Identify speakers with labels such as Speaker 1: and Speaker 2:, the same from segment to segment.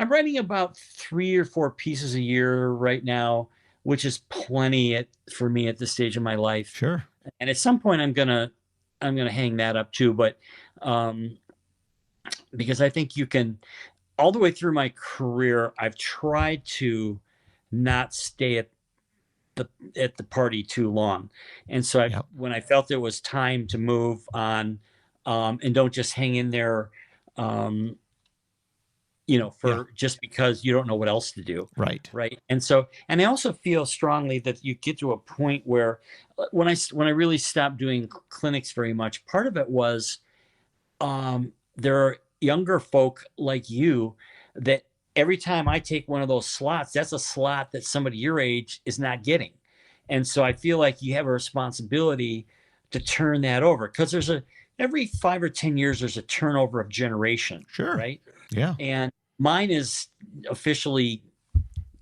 Speaker 1: I'm writing about 3 or 4 pieces a year right now, which is plenty for me at this stage of my life.
Speaker 2: Sure.
Speaker 1: And at some point, I'm gonna hang that up too. But um, because I think you can, all the way through my career, I've tried to not stay the at the party too long, and so
Speaker 2: Yep.
Speaker 1: when I felt it was time to move on, and don't just hang in there. Um,
Speaker 2: Yeah.
Speaker 1: for just because you don't know what else to do.
Speaker 2: Right.
Speaker 1: Right. And I also feel strongly that you get to a point where when I really stopped doing clinics very much, part of it was there are younger folk like you that every time I take one of those slots, that's a slot that somebody your age is not getting. And so I feel like you have a responsibility to turn that over because every 5 or 10 years, there's a turnover of generation,
Speaker 2: Sure.
Speaker 1: right?
Speaker 2: Yeah.
Speaker 1: And mine is officially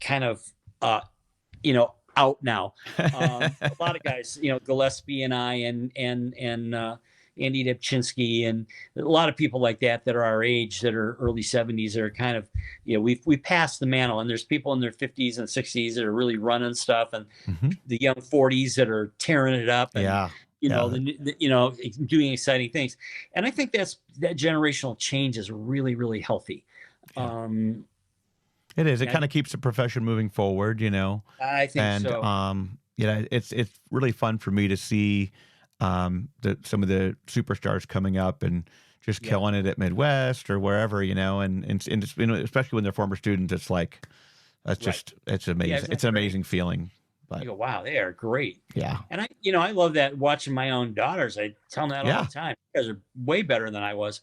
Speaker 1: kind of out now. A lot of guys, Gillespie and I and Andy Debchinsky and a lot of people like that are our age that are early 70s that are kind of we passed the mantle, and there's people in their 50s and 60s that are really running stuff, and
Speaker 2: Hmm.
Speaker 1: the young 40s that are tearing it up, and
Speaker 2: Yeah. Yeah.
Speaker 1: doing exciting things. And I think that generational change is really, really healthy.
Speaker 2: Yeah.
Speaker 1: um
Speaker 2: It is. It
Speaker 1: and
Speaker 2: kind of keeps the profession moving forward,
Speaker 1: I think
Speaker 2: and
Speaker 1: so.
Speaker 2: it's really fun for me to see some of the superstars coming up and just
Speaker 1: Yeah.
Speaker 2: killing it at Midwest or wherever, and just, especially when they're former students, it's like
Speaker 1: Right.
Speaker 2: it's
Speaker 1: Yeah,
Speaker 2: amazing.
Speaker 1: isn't
Speaker 2: It's
Speaker 1: that
Speaker 2: an
Speaker 1: great?
Speaker 2: amazing feeling.
Speaker 1: You
Speaker 2: But
Speaker 1: go, wow, they are great.
Speaker 2: yeah,
Speaker 1: And I love that watching my own daughters. I tell them that all
Speaker 2: yeah,
Speaker 1: the time. You guys are way better than I was.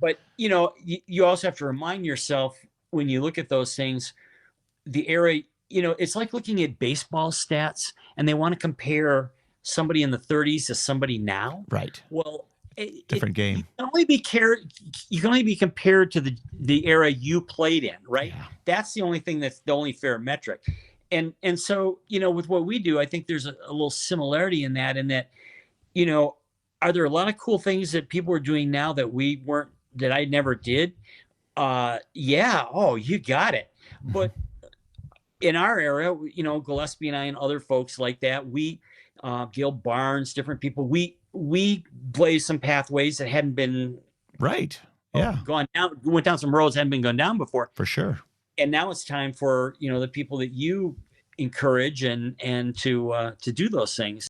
Speaker 1: But you also have to remind yourself when you look at those things, the era, it's like looking at baseball stats and they want to compare somebody in the 30s to somebody now.
Speaker 2: right.
Speaker 1: Well,
Speaker 2: Different
Speaker 1: you
Speaker 2: game.
Speaker 1: can only you can only be compared to the era you played in, right?
Speaker 2: Yeah.
Speaker 1: That's the only thing that's the only fair metric. And so, with what we do, I think there's a little similarity in that, you know, are there a lot of cool things that people are doing now that we weren't that I never did? Yeah. Oh, you got it.
Speaker 2: Mhm.
Speaker 1: But in our area, Gillespie and I and other folks like that, Gil Barnes, different people, we blazed some pathways that hadn't been
Speaker 2: Right. Yeah,
Speaker 1: gone down, went down some roads that hadn't been gone down before.
Speaker 2: for sure.
Speaker 1: And now it's time for the people that you encourage and to do those things.